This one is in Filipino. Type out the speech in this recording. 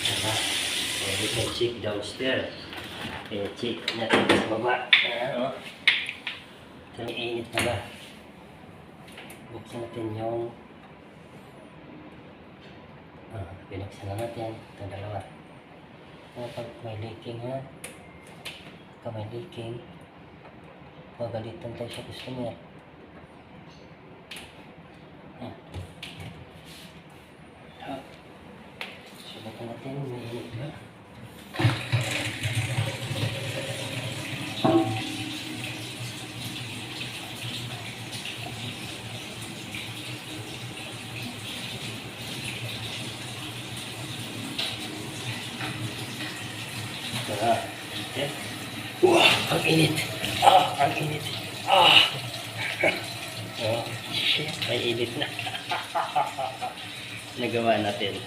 Diba? We can check downstairs. Check natin sa baba. Ito yung init na ba? Buksan natin yung binuksan na natin. Itong dalawa. Kapag may leaking ha. Kapag may leaking, pagalitan tayo sa customer. Subukan natin, may init ba? Okay. Wah, ang init. Ang init. Oh, shit, may init na. Nagawa natin.